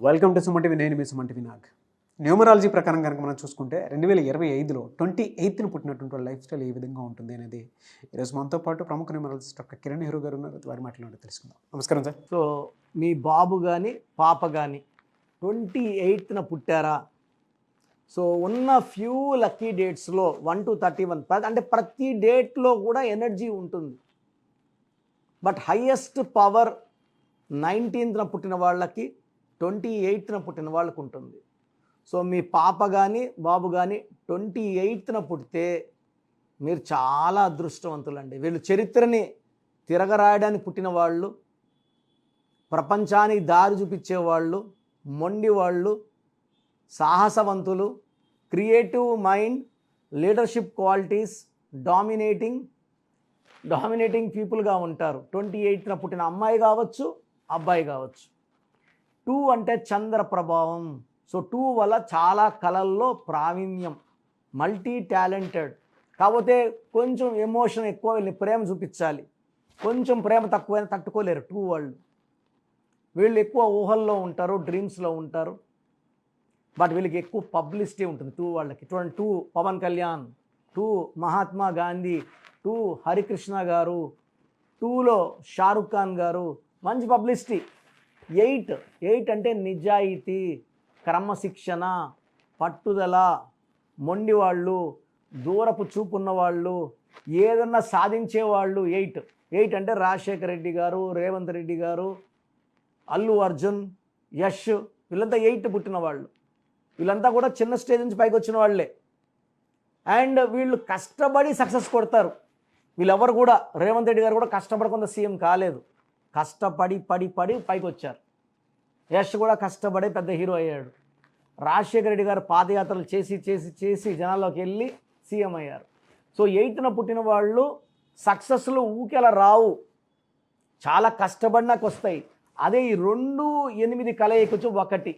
Welcome to Suman TV. నేను మీ Suman TV Nag. Numerology ప్రకారం కనుక మనం చూసుకుంటే 2025లో 28న పుట్టినటువంటి వాళ్ళ లైఫ్ స్టైల్ ఏ విధంగా ఉంటుంది అనేది ఈరోజు మనతో పాటు ప్రముఖ న్యూమరాలజిస్ట్ డాక్టర్ కిరణ్ నెహ్రూ గారు ఉన్నారు. వారి మాట్లాడి తెలుసుకుందాం. నమస్కారం సార్. సో మీ బాబు కానీ పాప కానీ 28న పుట్టారా? సో ఉన్న ఫ్యూ లక్కీ డేట్స్లో 1 to 31 అంటే ప్రతి డేట్లో కూడా ఎనర్జీ ఉంటుంది. బట్ హయ్యెస్ట్ పవర్ 19న పుట్టిన వాళ్ళకి 28న పుట్టిన వాళ్ళకు ఉంటుంది. సో మీ పాప కానీ బాబు కానీ 28న పుడితే మీరు చాలా అదృష్టవంతులండి. వీళ్ళు చరిత్రని తిరగరాయడానికి పుట్టిన వాళ్ళు, ప్రపంచానికి దారి చూపించేవాళ్ళు, మొండి వాళ్ళు, సాహసవంతులు, creative mind, leadership qualities, dominating పీపుల్గా ఉంటారు. 28న పుట్టిన అమ్మాయి కావచ్చు, అబ్బాయి కావచ్చు. 2 అంటే చంద్ర ప్రభావం. సో 2 వల్ల చాలా కళల్లో ప్రావీణ్యం, మల్టీ టాలెంటెడ్. కాకపోతే కొంచెం ఎమోషన్ ఎక్కువ, వీళ్ళని ప్రేమ చూపించాలి. కొంచెం ప్రేమ తక్కువైనా తట్టుకోలేరు 2 వాళ్ళు. వీళ్ళు ఎక్కువ ఊహల్లో ఉంటారు, డ్రీమ్స్లో ఉంటారు. బట్ వీళ్ళకి ఎక్కువ పబ్లిసిటీ ఉంటుంది 2 వాళ్ళకి. చూడండి, 2 పవన్ కళ్యాణ్, 2 మహాత్మా గాంధీ, 2 హరికృష్ణ గారు, 2లో షారుఖ్ ఖాన్ గారు, మంచి పబ్లిసిటీ. 8 అంటే నిజాయితీ, క్రమశిక్షణ, పట్టుదల, మొండి వాళ్ళు, దూరపు చూపున్న వాళ్ళు, ఏదన్నా సాధించేవాళ్ళు. 8 అంటే రాజశేఖర రెడ్డి గారు, రేవంత్ రెడ్డి గారు, అల్లు అర్జున్, యష్, వీళ్ళంతా 8 పుట్టిన వాళ్ళు. వీళ్ళంతా కూడా చిన్న స్టేజ్ నుంచి పైకి వచ్చిన వాళ్ళే. అండ్ వీళ్ళు కష్టపడి సక్సెస్ కొడతారు. వీళ్ళెవరు కూడా, రేవంత్ రెడ్డి గారు కూడా కష్టపడకుండా సీఎం కాలేదు, కష్టపడి పైకి వచ్చారు. యష్ కూడా కష్టపడి పెద్ద హీరో అయ్యాడు. రాజశేఖర రెడ్డి గారు పాదయాత్రలు చేసి జనాల్లోకి వెళ్ళి సీఎం అయ్యారు. సో 8న పుట్టిన వాళ్ళు సక్సెస్లు ఊకేలా రావు, చాలా కష్టపడినాక వస్తాయి. అదే ఈ 2, 8 కలయికొచ్చి 1.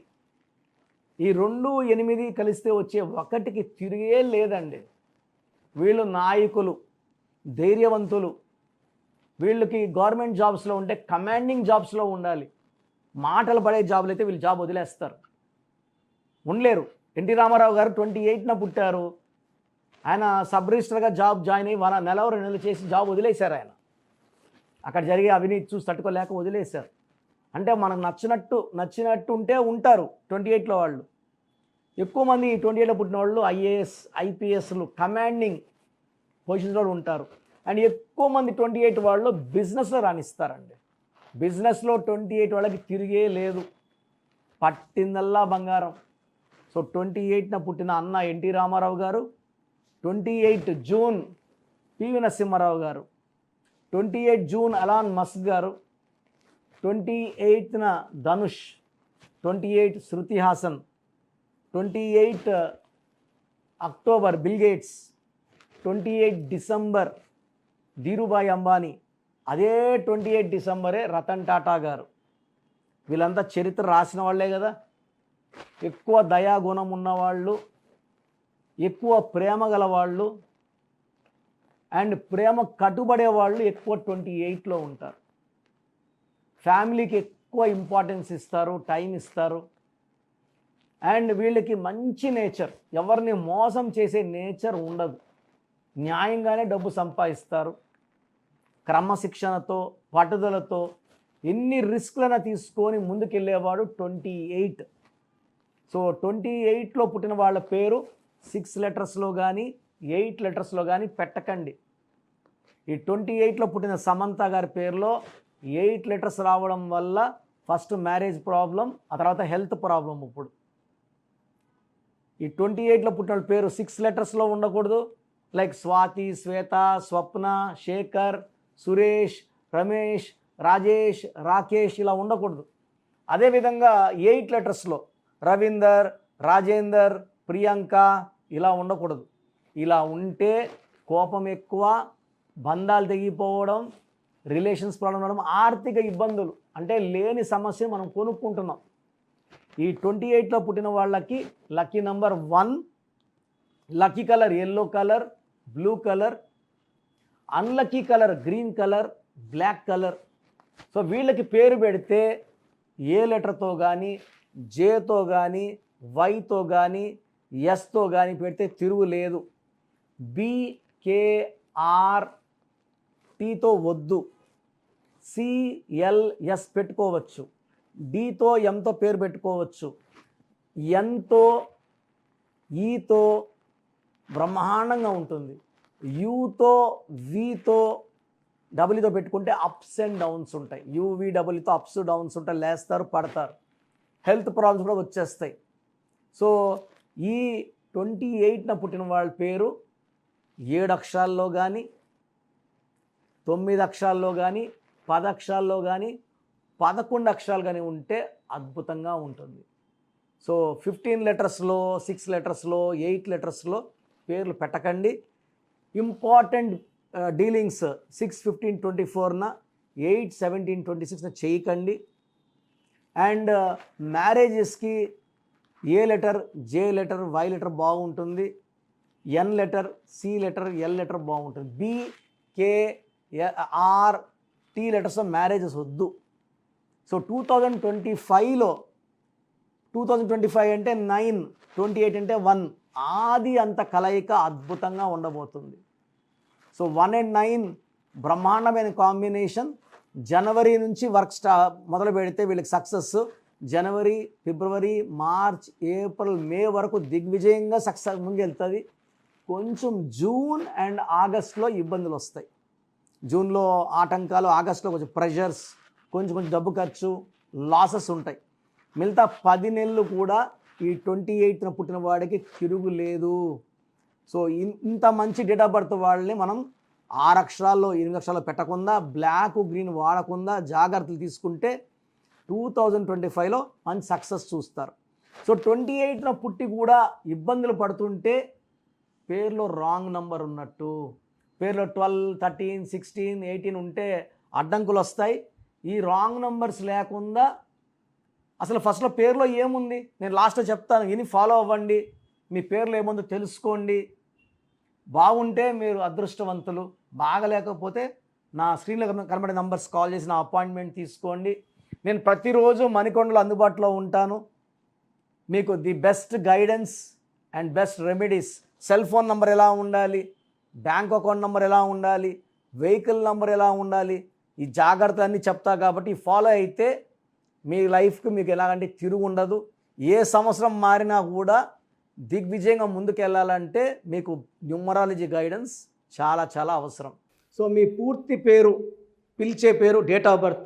ఈ 2, 8 కలిస్తే వచ్చే 1కి తిరిగే లేదండి. వీళ్ళు నాయకులు, ధైర్యవంతులు. వీళ్ళకి గవర్నమెంట్ జాబ్స్లో ఉంటే కమాండింగ్ జాబ్స్లో ఉండాలి. మాటలు పడే జాబులు అయితే వీళ్ళు జాబ్ వదిలేస్తారు, ఉండలేరు. ఎన్టీ రామారావు గారు 28న పుట్టారు. ఆయన సబ్ రిజిస్టర్గా జాబ్ జాయిన్ అయ్యి 1 నెల 2 నెలలు చేసి జాబ్ వదిలేశారు. ఆయన అక్కడ జరిగే అవినీతి చూసి తట్టుకోలేక వదిలేశారు. అంటే మనకు నచ్చినట్టు ఉంటే ఉంటారు 28లో వాళ్ళు. ఎక్కువ మంది 28లో పుట్టిన వాళ్ళు ఐఏఎస్, ఐపీఎస్లు, కమాండింగ్ పొజిషన్లో ఉంటారు. అండ్ ఎక్కువ మంది 28 వాళ్ళు బిజినెస్లో రాణిస్తారండి. బిజినెస్లో 28 వాళ్ళకి తిరిగే లేదు, పట్టిందల్లా బంగారం. సో 28న పుట్టిన అన్న ఎన్టీ రామారావు గారు, 28 జూన్ పివి నరసింహారావు గారు, 28 జూన్ అలాన్ మస్క్ గారు, 28న Dhanush, 28 Shruti Haasan, 28 October Bill Gates, 28 December Dhirubhai Ambani, అదే 28 డిసెంబరే రతన్ టాటా గారు. వీళ్ళంతా చరిత్ర రాసిన వాళ్ళే కదా. ఎక్కువ దయాగుణం ఉన్నవాళ్ళు, ఎక్కువ ప్రేమ గల వాళ్ళు, అండ్ ప్రేమ కట్టుబడే వాళ్ళు ఎక్కువ 28లో ఉంటారు. ఫ్యామిలీకి ఎక్కువ ఇంపార్టెన్స్ ఇస్తారు, టైం ఇస్తారు. అండ్ వీళ్ళకి మంచి నేచర్, ఎవరిని మోసం చేసే నేచర్ ఉండదు. న్యాయంగానే డబ్బు సంపాదిస్తారు. క్రమశిక్షణతో, పట్టుదలతో ఎన్ని రిస్క్లను తీసుకొని ముందుకెళ్ళేవాడు 28. సో 28లో పుట్టిన వాళ్ళ పేరు 6 లెటర్స్లో కానీ 8 లెటర్స్లో కానీ పెట్టకండి. ఈ 28లో పుట్టిన సమంత గారి పేరులో 8 లెటర్స్ రావడం వల్ల ఫస్ట్ మ్యారేజ్ ప్రాబ్లం, ఆ తర్వాత హెల్త్ ప్రాబ్లం. ఇప్పుడు ఈ 28లో పుట్టిన పేరు 6 లెటర్స్లో ఉండకూడదు. లైక్ స్వాతి, శ్వేత, స్వప్న, శేఖర్, సురేష్, రమేష్, రాజేష్, రాకేష్ ఇలా ఉండకూడదు. అదేవిధంగా 8 లెటర్స్లో రవీందర్, రాజేందర్, ప్రియాంక ఇలా ఉండకూడదు. ఇలా ఉంటే కోపం ఎక్కువ, బంధాలు తెగిపోవడం, రిలేషన్స్ ప్రాబ్లం ఉండడం, ఆర్థిక ఇబ్బందులు, అంటే లేని సమస్య మనం కొనుక్కుంటున్నాం. ఈ 28లో పుట్టిన వాళ్ళకి lucky number 1, lucky colour yellow colour, blue colour, unlucky colour green colour, black colour. So వీళ్ళకి పేరు పెడితే ఏ లెటర్తో కానీ జేతో కానీ వైతో కానీ ఎస్తో కానీ పెడితే తిరుగులేదు. బికేఆర్ టీతో వద్దు. సిఎల్ఎస్ పెట్టుకోవచ్చు. డితో ఎంతో పేరు పెట్టుకోవచ్చు. ఎన్తో ఈతో బ్రహ్మాండంగా ఉంటుంది. యూతో వీతో డబ్ల్యూతో పెట్టుకుంటే అప్స్ అండ్ డౌన్స్ ఉంటాయి. యూవి డబ్ల్యూతో అప్స్ డౌన్స్ ఉంటాయి, లేస్తారు పడతారు, హెల్త్ ప్రాబ్లమ్స్ కూడా వచ్చేస్తాయి. సో ఈ 28న పుట్టిన వాళ్ళ పేరు 7 అక్షరాల్లో కానీ 9 అక్షరాల్లో కానీ 10 అక్షరాల్లో కానీ 11 అక్షరాలు కానీ ఉంటే అద్భుతంగా ఉంటుంది. సో 15 లెటర్స్లో 6 లెటర్స్లో 8 లెటర్స్లో పేర్లు పెట్టకండి. ఇంపార్టెంట్ డీలింగ్స్ 6-15-24న 8-17-26న చేయకండి. అండ్ మ్యారేజెస్కి A letter, J letter, Y letter బాగుంటుంది. N letter, C letter, L letter బాగుంటుంది. B, K, R, T letters marriages వద్దు. సో 2025లో 2025 అంటే 9, 28 అంటే 1, ఆది అంత కలయిక అద్భుతంగా ఉండబోతుంది. సో 1 and 9 బ్రహ్మాండమైన కాంబినేషన్. జనవరి నుంచి వర్క్ మొదలు పెడితే వీళ్ళకి సక్సెస్. జనవరి, ఫిబ్రవరి, మార్చ్, ఏప్రిల్, మే వరకు దిగ్విజయంగా సక్సెస్ ముందుకెళ్తుంది. కొంచెం జూన్ అండ్ ఆగస్ట్లో ఇబ్బందులు వస్తాయి. జూన్లో ఆటంకాలు, ఆగస్ట్లో కొంచెం ప్రెషర్స్, కొంచెం డబ్బు ఖర్చు, లాసెస్ ఉంటాయి. మిగతా 10 నెలలు కూడా ఈ 28న పుట్టిన వాడికి తిరుగులేదు. సో ఇంత మంచి డేట్ ఆఫ్ బర్త్ వాళ్ళని మనం 6 అక్షరాల్లో 8 అక్షరాల్లో పెట్టకుండా, బ్లాక్ గ్రీన్ వాడకుండా జాగ్రత్తలు తీసుకుంటే 2025లో మంచి సక్సెస్ చూస్తారు. సో 28న పుట్టి కూడా ఇబ్బందులు పడుతుంటే పేరులో రాంగ్ నంబర్ ఉన్నట్టు. పేరులో 12, 13, 16, 18 ఉంటే అడ్డంకులు వస్తాయి. ఈ రాంగ్ నంబర్స్ లేకుండా అసలు ఫస్ట్లో పేరులో ఏముంది నేను లాస్ట్లో చెప్తాను, విని ఫాలో అవ్వండి. మీ పేరులో ఏముందో తెలుసుకోండి. బాగుంటే మీరు అదృష్టవంతులు, బాగలేకపోతే నా స్క్రీన్లో కనబడే నంబర్స్ కాల్ చేసి నా అపాయింట్మెంట్ తీసుకోండి. నేను ప్రతిరోజు మణికొండలో అందుబాటులో ఉంటాను. మీకు the best guidance and best remedies. Cell phone number ఎలా ఉండాలి, బ్యాంక్ అకౌంట్ నెంబర్ ఎలా ఉండాలి, వెహికల్ నెంబర్ ఎలా ఉండాలి, ఈ జాగ్రత్తలన్నీ చెప్తా. కాబట్టి ఫాలో అయితే మీ లైఫ్కి మీకు ఎలాగంటే తిరుగు ఉండదు. ఏ సంవత్సరం మారినా కూడా దిగ్విజయంగా ముందుకు వెళ్ళాలంటే మీకు న్యూమరాలజీ గైడెన్స్ చాలా చాలా అవసరం. సో మీ పూర్తి పేరు, పిలిచే పేరు, డేట్ ఆఫ్ బర్త్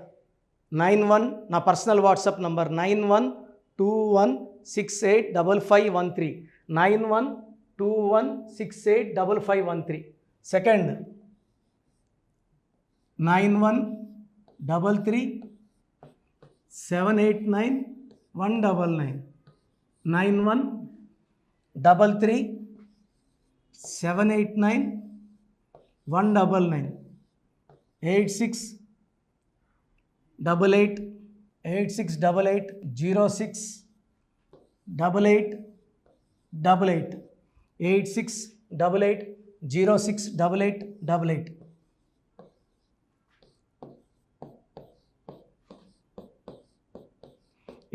91, నా personal WhatsApp number 9121685513, 9121685513. Second 9133789199, 9133789199, 8688068888, 8688068888.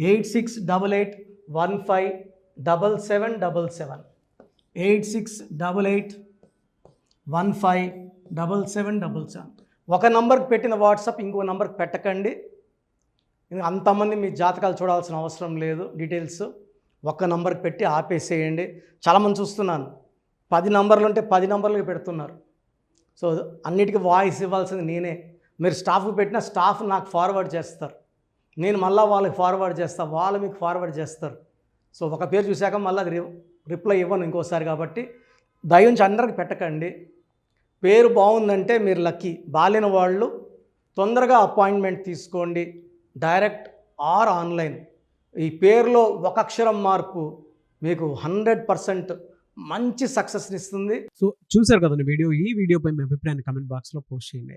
Eight 8688157777, 8688157777. ఒక నంబర్కి పెట్టిన వాట్సాప్ ఇంకో నంబర్కి పెట్టకండి. అంతమంది మీ జాతకాలు చూడాల్సిన అవసరం లేదు. డీటెయిల్స్ ఒక్క నంబర్కి పెట్టి ఆపేసేయండి. చాలామంది చూస్తున్నాను 10 నంబర్లు ఉంటే 10 నంబర్లకి పెడుతున్నారు. సో అన్నిటికీ వాయిస్ ఇవ్వాల్సింది నేనే. మీరు స్టాఫ్కి పెట్టిన స్టాఫ్ నాకు ఫార్వర్డ్ చేస్తారు, నేను మళ్ళీ వాళ్ళకి ఫార్వర్డ్ చేస్తాను, వాళ్ళు మీకు ఫార్వర్డ్ చేస్తారు. సో ఒక పేరు చూశాక మళ్ళీ అది రిప్లై ఇవ్వను ఇంకోసారి. కాబట్టి దయించి అందరికి పెట్టకండి. పేరు బాగుందంటే మీరు లక్కీ. బాలేని వాళ్ళు తొందరగా అపాయింట్మెంట్ తీసుకోండి, డైరెక్ట్ ఆర్ ఆన్లైన్. ఈ పేరులో ఒక అక్షరం మార్పు మీకు 100% మంచి సక్సెస్ని ఇస్తుంది. సో చూశారు కదండి వీడియో. ఈ వీడియోపై మీ అభిప్రాయాన్ని కామెంట్ బాక్స్లో పోస్ట్ చేయండి.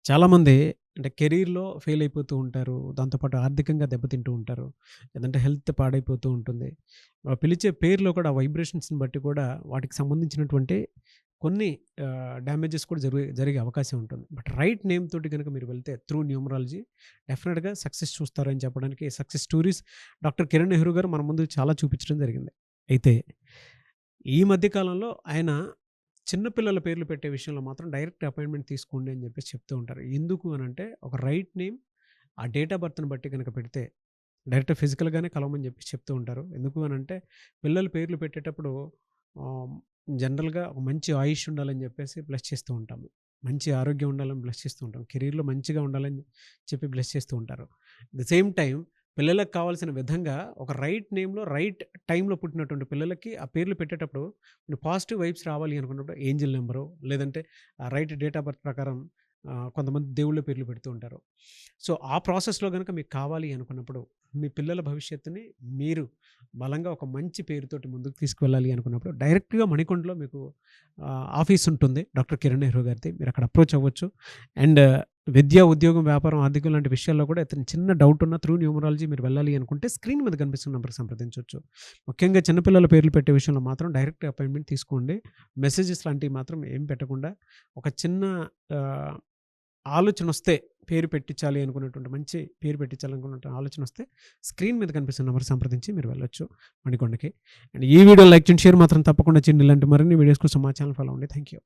చాలామంది అంటే కెరీర్లో ఫెయిల్ అయిపోతూ ఉంటారు, దాంతోపాటు ఆర్థికంగా దెబ్బతింటూ ఉంటారు, లేదంటే హెల్త్ పాడైపోతూ ఉంటుంది. పిలిచే పేరులో కూడా వైబ్రేషన్స్ని బట్టి కూడా వాటికి సంబంధించినటువంటి కొన్ని డ్యామేజెస్ కూడా జరిగే అవకాశం ఉంటుంది. బట్ రైట్ నేమ్ తోటి కనుక మీరు వెళ్తే త్రూ న్యూమరాలజీ డెఫినెట్గా సక్సెస్ చూస్తారని చెప్పడానికి success stories doctor Kiran Nehru గారు మన ముందు చాలా చూపించడం జరిగింది. అయితే ఈ మధ్య కాలంలో ఆయన చిన్నపిల్లల పేర్లు పెట్టే విషయంలో మాత్రం డైరెక్ట్ అపాయింట్మెంట్ తీసుకోండి అని చెప్పేసి చెప్తూ ఉంటారు. ఎందుకు అని అంటే ఒక రైట్ నేమ్ ఆ డేట్ ఆఫ్ బర్త్ని బట్టి కనుక పెడితే డైరెక్ట్ ఫిజికల్గానే కలవమని చెప్పి చెప్తూ ఉంటారు. ఎందుకు అని అంటే పిల్లల పేర్లు పెట్టేటప్పుడు జనరల్గా ఒక మంచి ఆయుష్ ఉండాలని చెప్పేసి బ్లెస్ చేస్తూ ఉంటాము, మంచి ఆరోగ్యం ఉండాలని బ్లెస్ చేస్తూ ఉంటాం, కెరీర్లో మంచిగా ఉండాలని చెప్పి బ్లెస్ చేస్తూ ఉంటారు. ద సేమ్ టైం పిల్లలకు కావాల్సిన విధంగా ఒక రైట్ నేమ్లో రైట్ టైంలో పుట్టినటువంటి పిల్లలకి ఆ పేర్లు పెట్టేటప్పుడు పాజిటివ్ వైబ్స్ రావాలి అనుకున్నప్పుడు ఏంజిల్ నెంబరు లేదంటే రైట్ డేట్ ఆఫ్ బర్త్ ప్రకారం కొంతమంది దేవుళ్ళ పేర్లు పెడుతూ ఉంటారు. సో ఆ ప్రాసెస్లో కనుక మీకు కావాలి అనుకున్నప్పుడు మీ పిల్లల భవిష్యత్తుని మీరు బలంగా ఒక మంచి పేరుతోటి ముందుకు తీసుకువెళ్ళాలి అనుకున్నప్పుడు డైరెక్ట్గా మణికొండలో మీకు ఆఫీస్ ఉంటుంది డాక్టర్ కిరణ్ నెహ్రూ గారిది. మీరు అక్కడ అప్రోచ్ అవ్వచ్చు. అండ్ విద్య, ఉద్యోగం, వ్యాపారం, ఆర్థికం లాంటి విషయాల్లో కూడా ఇతను చిన్న డౌట్ ఉన్న త్రూ న్యూమరాలజీ మీరు వెళ్ళాలి అనుకుంటే స్క్రీన్ మీద కనిపిస్తున్న నెంబర్కి సంప్రదించవచ్చు. ముఖ్యంగా చిన్నపిల్లల పేర్లు పెట్టే విషయంలో మాత్రం డైరెక్ట్ అపాయింట్మెంట్ తీసుకోండి. మెసేజెస్ లాంటివి మాత్రం ఏం పెట్టకుండా ఒక చిన్న ఆలోచన వస్తే పేరు పెట్టించాలి అనుకున్నటువంటి మంచి పేరు పెట్టించాలనుకున్నటువంటి ఆలోచన వస్తే స్క్రీన్ మీద కనిపిస్తున్న నెంబర్ సంప్రదించి మీరు వెళ్ళొచ్చు మణికొండకి. అండ్ ఈ వీడియో లైక్ చేయండి, షేర్ మాత్రం తప్పకుండా చేయండి. ఇలాంటి మరిన్ని వీడియోస్ కోసం మా ఛానల్ ఫాలో అవ్వండి. Thank you.